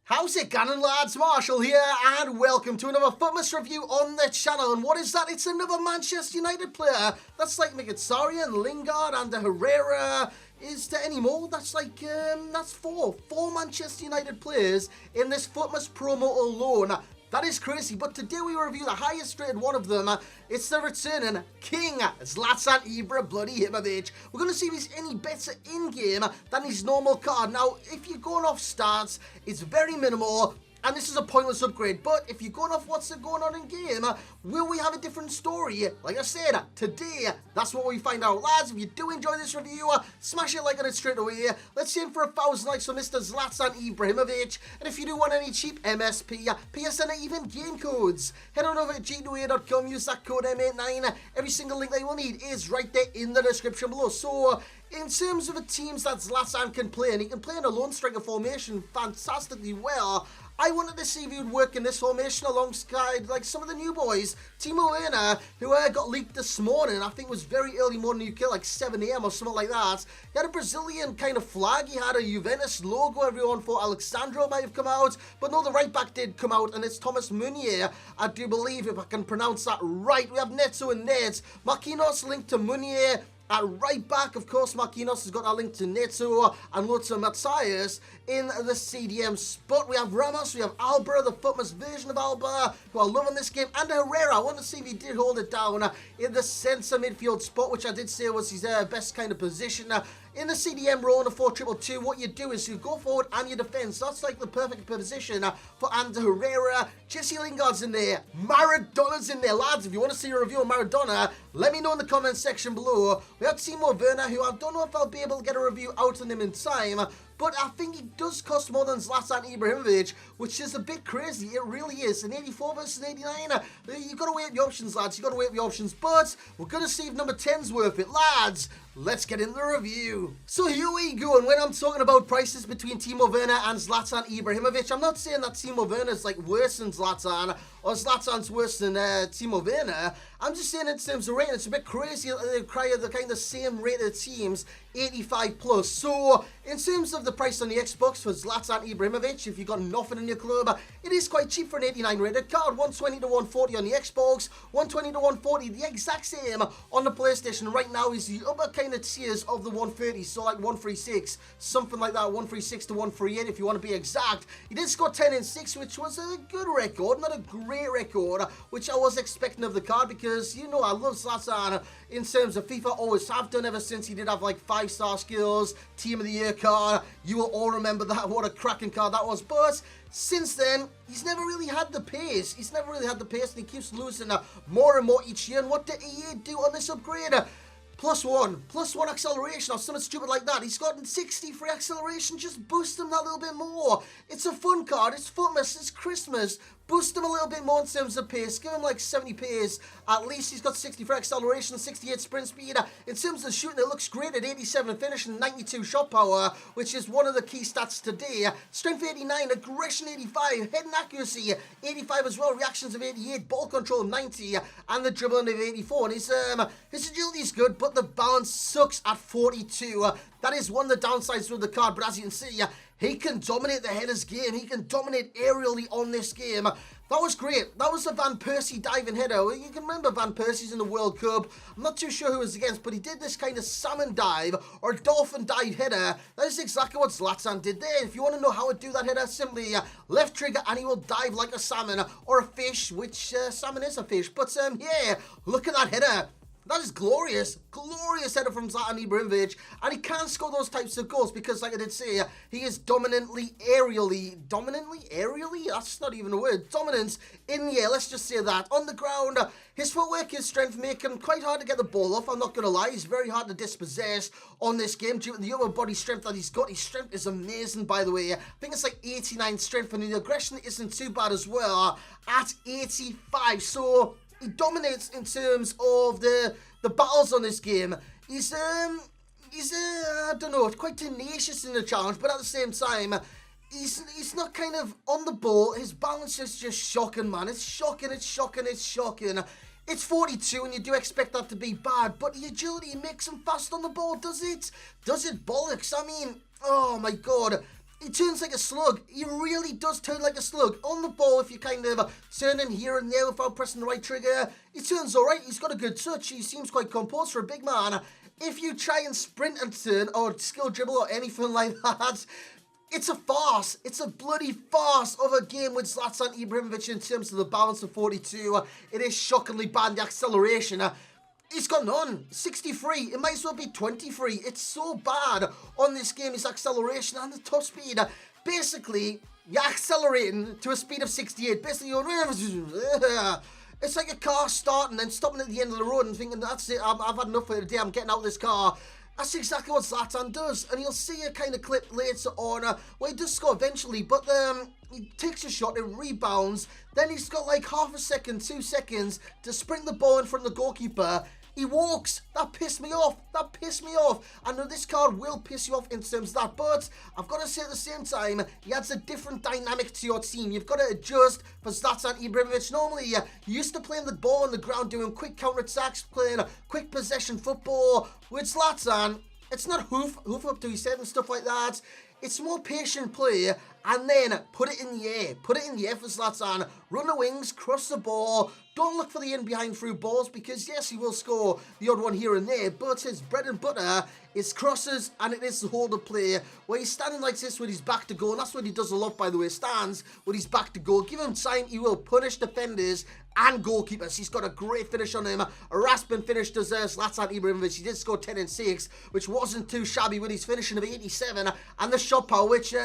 How's it going, lads? Marshall here, and welcome to another Futmas review on the channel. And what is that? It's another Manchester United player. That's like Mkhitaryan, Lingard, and Herrera. Is there any more? That's like, that's four Manchester United players in this Futmas promo alone. That is crazy, but today we review the highest rated one of them. It's the returning King, Laszlo Ibrahimovic. We're going to see if he's any better in-game than his normal card. Now, if you're going off stats, it's very minimal, and this is a pointless upgrade. But if you're going off what's going on in game, will we have a different story? Like I said, today, that's what we find out. Lads, if you do enjoy this review, smash a like on it straight away. Let's aim for 1,000 likes for Mr. Laszlo Ibrahimovic. And if you do want any cheap MSP, PSN, or even game codes, head on over to g2a.com, use that code M89. Every single link that you will need is right there in the description below. So, in terms of the teams that Zlatan can play, and he can play in a lone striker formation fantastically well, I wanted to see if he would work in this formation alongside like some of the new boys. Timo Werner, who got leaked this morning, I think was very early morning UK, like 7 AM or something like that. He had a Brazilian kind of flag, he had a Juventus logo, everyone thought Alexandro might have come out, but no, the right back did come out, and it's Thomas Meunier, I do believe, if I can pronounce that right. We have Neto and Neds, Marquinhos linked to Meunier. At right back, of course, Marquinhos has got a link to Neto and Lothar Matthias in the CDM spot. We have Ramos, we have Alba, the Futmas version of Alba, who I love in this game, and Herrera. I want to see if he did hold it down in the centre midfield spot, which I did say was his best kind of position. In the CDM role in a 4-2-2, what you do is you go forward and you defend. So that's like the perfect position for Ander Herrera. Jesse Lingard's in there. Maradona's in there. Lads, if you want to see a review of Maradona, let me know in the comment section below. We have Timo Werner, who I don't know if I'll be able to get a review out on him in time, but I think he does cost more than Laszlo Ibrahimovic, which is a bit crazy. It really is. An 84 versus 89. You've got to weigh up your options, lads. You've got to weigh up your options. But we're going to see if number 10's worth it. Lads, let's get in the review. So here we go. And when I'm talking about prices between Timo Werner and Laszlo Ibrahimovic, I'm not saying that Timo Werner's like worse than Zlatan or Zlatan's worse than Timo Werner. I'm just saying in terms of rating, it's a bit crazy that they cry the kind of same rated teams, 85 plus. So in terms of the price on the Xbox for Laszlo Ibrahimovic, if you've got nothing in your club, it is quite cheap for an 89 rated card. 120 to 140 on the Xbox, 120 to 140, the exact same on the PlayStation. Right now is the upper kind of tiers of the 130, so like 136, something like that, 136 to 138 if you want to be exact. He did score 10 in 6, which was a good record, not a great record, which I was expecting of the card because, you know, I love Zlatan in terms of FIFA, always have done ever since he did have like 5-star skills, Team of the Year card. You will all remember that, what a cracking card that was. But since then, he's never really had the pace. He's never really had the pace, and he keeps losing more and more each year. And what did EA do on this upgrade? Plus one acceleration or something stupid like that. He's gotten 60 for acceleration. Just boost him that little bit more. It's a fun card. It's Futmas. It's Christmas. Boost him a little bit more in terms of pace. Give him like 70 pace. At least he's got 60 for acceleration, 68 sprint speed. In terms of shooting, it looks great at 87 and finish and 92 shot power, which is one of the key stats today. Strength 89, aggression 85, head and accuracy 85 as well, reactions of 88, ball control 90, and the dribbling of 84. And his agility is good, but the balance sucks at 42. That is one of the downsides with the card, but as you can see, he can dominate the headers game. He can dominate aerially on this game. That was great. That was a Van Persie diving header. You can remember Van Persie's in the World Cup. I'm not too sure who it was against, but he did this kind of salmon dive or dolphin dive header. That is exactly what Zlatan did there. If you want to know how to do that header, simply left trigger and he will dive like a salmon or a fish, which salmon is a fish. But yeah, look at that header. That is glorious, glorious header from Laszlo Ibrahimovic, and he can score those types of goals because, like I did say, he is dominantly aerially, that's not even a word, dominance in the air, let's just say that. On the ground, his footwork, his strength make him quite hard to get the ball off, I'm not going to lie. He's very hard to dispossess on this game due to the upper body strength that he's got. His strength is amazing, by the way. I think it's like 89 strength, and the aggression isn't too bad as well at 85, so he dominates in terms of the battles on this game. He's I don't know, quite tenacious in the challenge, but at the same time, he's not kind of on the ball. His balance is just shocking, man. It's shocking. It's 42, and you do expect that to be bad, but the agility makes him fast on the ball, does it? Does it bollocks? I mean, oh my god. He turns like a slug. He really does turn like a slug. On the ball, if you kind of turn in here and there without pressing the right trigger, he turns alright. He's got a good touch. He seems quite composed for a big man. If you try and sprint and turn or skill dribble or anything like that, it's a farce. It's a bloody farce of a game with Laszlo Ibrahimovic in terms of the balance of 42. It is shockingly bad, the acceleration. He's got none. 63. It might as well be 23. It's so bad on this game, his acceleration and the top speed. Basically, you're accelerating to a speed of 68. Basically, you're it's like a car starting and stopping at the end of the road and thinking, that's it, I've had enough for the day, I'm getting out of this car. That's exactly what Zlatan does, and you'll see a kind of clip later on where he does score eventually, but he takes a shot, it rebounds, then he's got like half a second, 2 seconds to sprint the ball in front of the goalkeeper. He walks. That pissed me off. That pissed me off. I know this card will piss you off in terms of that, but I've got to say at the same time, he adds a different dynamic to your team. You've got to adjust for Laszlo Ibrahimovic. Normally, you used to playing the ball on the ground, doing quick counter-attacks, playing quick possession football. With Zlatan, it's not hoof up to his head and stuff like that. It's more patient play, and then put it in the air. Put it in the air for Zlatan. Run the wings, cross the ball. Don't look for the in-behind through balls, because yes, he will score the odd one here and there, but his bread and butter is crosses, and it is the hold-up play, where he's standing like this with his back to goal, and that's what he does a lot, by the way, stands with his back to goal. Give him time, he will punish defenders and goalkeepers. He's got a great finish on him. A rasping finish does Laszlo Ibrahimovic. He did score 10 and 6, which wasn't too shabby with his finishing of 87, and the shot power, which,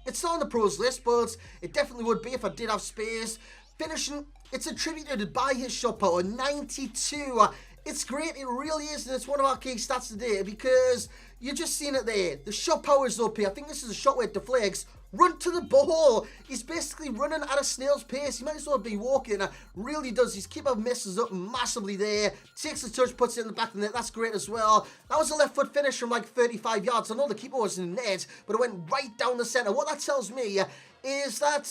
it's not on the pros list, but it definitely would be if I did have space. Finishing, it's attributed by his shot power, 92. It's great, it really is, and it's one of our key stats today, because you've just seen it there. The shot power is OP. I think this is a shot where it deflects. Run to the ball. He's basically running at a snail's pace. He might as well be walking. Really does. His keeper messes up massively there. Takes the touch, puts it in the back of the net. That's great as well. That was a left foot finish from like 35 yards. I know the keeper was in the net, but it went right down the centre. What that tells me is that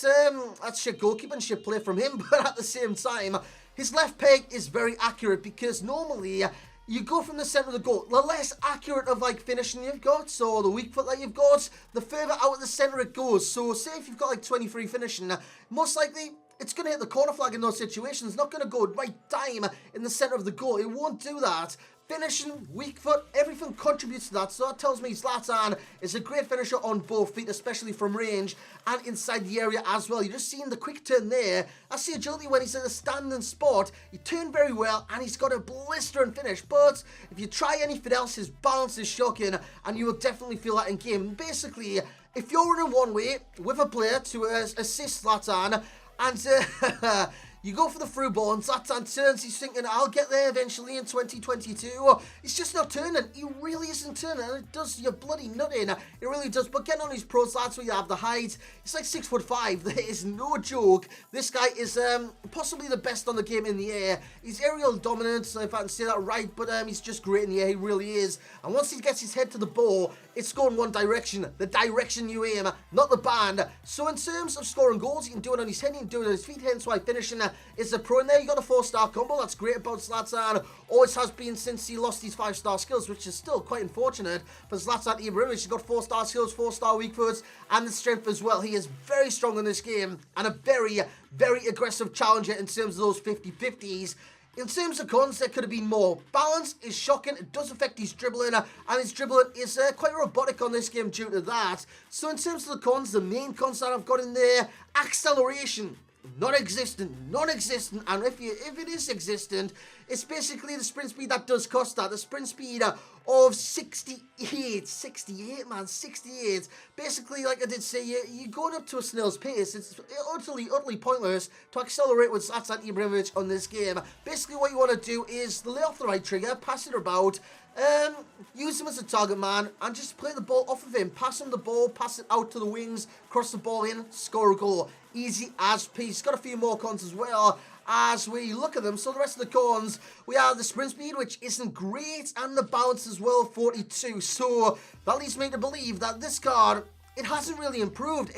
that's shit goalkeeping, shit play from him, but at the same time, his left peg is very accurate, because normally you go from the centre of the goal. The less accurate of like finishing you've got, so the weak foot that you've got, the further out of the centre it goes. So say if you've got like 23 finishing, most likely it's going to hit the corner flag in those situations. It's not going to go right time in the centre of the goal. It won't do that. Finishing, weak foot, everything contributes to that. So that tells me Zlatan is a great finisher on both feet, especially from range and inside the area as well. You're just seeing the quick turn there. That's the agility when he's in a standing spot. He turned very well, and he's got a blistering finish. But if you try anything else, his balance is shocking, and you will definitely feel that in game. Basically, if you're running one way with a player to assist Zlatan, and you go for the through ball, and Zlatan turns, he's thinking, I'll get there eventually in 2022. He's just not turning. He really isn't turning, and it does you bloody nutting. It really does. But getting on his pro stats where you have the height, he's like 6'5". There is no joke. This guy is possibly the best on the game in the air. He's aerial dominant, if I can say that right, but he's just great in the air. He really is. And once he gets his head to the ball, it's going one direction. The direction you aim, not the band. So in terms of scoring goals, he can do it on his head, he can do it on his feet, hence why finishing is a pro in there. You got a 4-star combo. That's great about Zlatan. Always has been since he lost his 5-star skills, which is still quite unfortunate for Laszlo Ibrahimovic. He's got 4-star skills, 4-star weak foots, and the strength as well. He is very strong in this game, and a very, very aggressive challenger in terms of those 50-50s. In terms of cons, there could have been more. Balance is shocking. It does affect his dribbling, and his dribbling is quite robotic on this game due to that. So in terms of the cons, the main cons that I've got in there, acceleration. Non-existent, and if it is existent, it's basically the sprint speed that does cost that. The sprint speed of 68, man, 68. Basically, like I did say, you're going up to a snail's pace. It's utterly pointless to accelerate with Laszlo Ibrahimovic on this game. Basically, what you want to do is lay off the right trigger, pass it about, use him as a target man, and just play the ball off of him. Pass him the ball, pass it out to the wings, cross the ball in, score a goal. Easy as peas. Got a few more cons as well as we look at them. So the rest of the cons, we have the sprint speed, which isn't great, and the balance as well, 42. So that leads me to believe that this card, it hasn't really improved.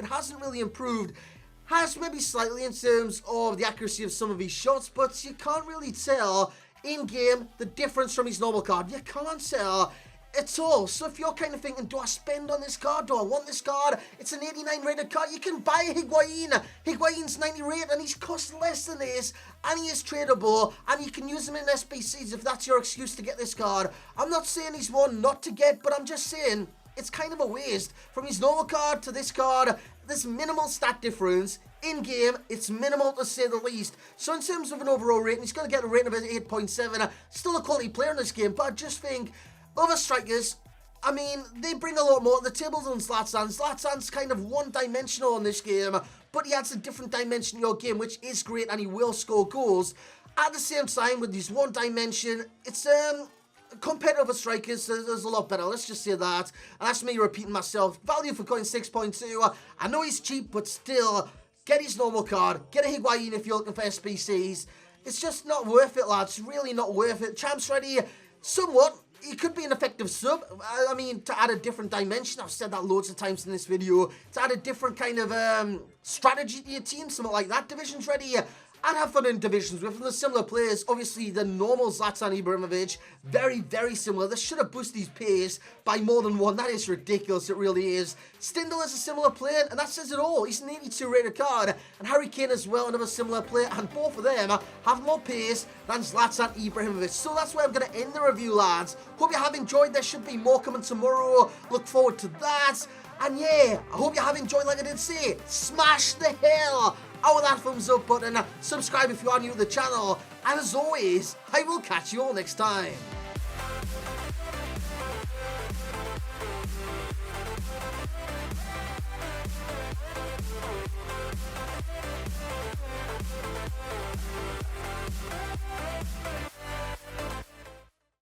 Has maybe slightly in terms of the accuracy of some of his shots, but you can't really tell in game the difference from his normal card. You can't tell. at all. So if you're kind of thinking, do I spend on this card? Do I want this card? It's an 89 rated card. You can buy a Higuain. Higuain's 90 rated and he's cost less than this. And he is tradable. And you can use him in SBCs if that's your excuse to get this card. I'm not saying he's one not to get, but I'm just saying it's kind of a waste. From his normal card to this card, there's minimal stat difference. In-game, it's minimal to say the least. So in terms of an overall rating, he's going to get a rating of 8.7. Still a quality player in this game, but I just think other strikers, I mean, they bring a lot more to the table than Zlatan. Zlatan's kind of one-dimensional in this game, but he adds a different dimension to your game, which is great, and he will score goals. At the same time, with his one dimension, it's compared to other strikers, there's a lot better. Let's just say that. And that's me repeating myself. Value for coin 6.2. I know he's cheap, but still, get his normal card. Get a Higuain if you're looking for SBCs. It's just not worth it, lads. Really not worth it. Champs ready, somewhat. He could be an effective sub. I mean, to add a different dimension. I've said that loads of times in this video. To add a different kind of strategy to your team, something like that. Divisions ready. I'd have fun in divisions with the similar players. Obviously, the normal Laszlo Ibrahimovic, very, very similar. This should have boosted his pace by more than one. That is ridiculous. It really is. Stindl is a similar player, and that says it all. He's an 82 rated card. And Harry Kane as well, another similar player. And both of them have more pace than Laszlo Ibrahimovic. So that's where I'm going to end the review, lads. Hope you have enjoyed. There should be more coming tomorrow. Look forward to that. And yeah, I hope you have enjoyed, like I did say. Smash the hell out of that thumbs up button. Subscribe if you are new to the channel. And as always, I will catch you all next time.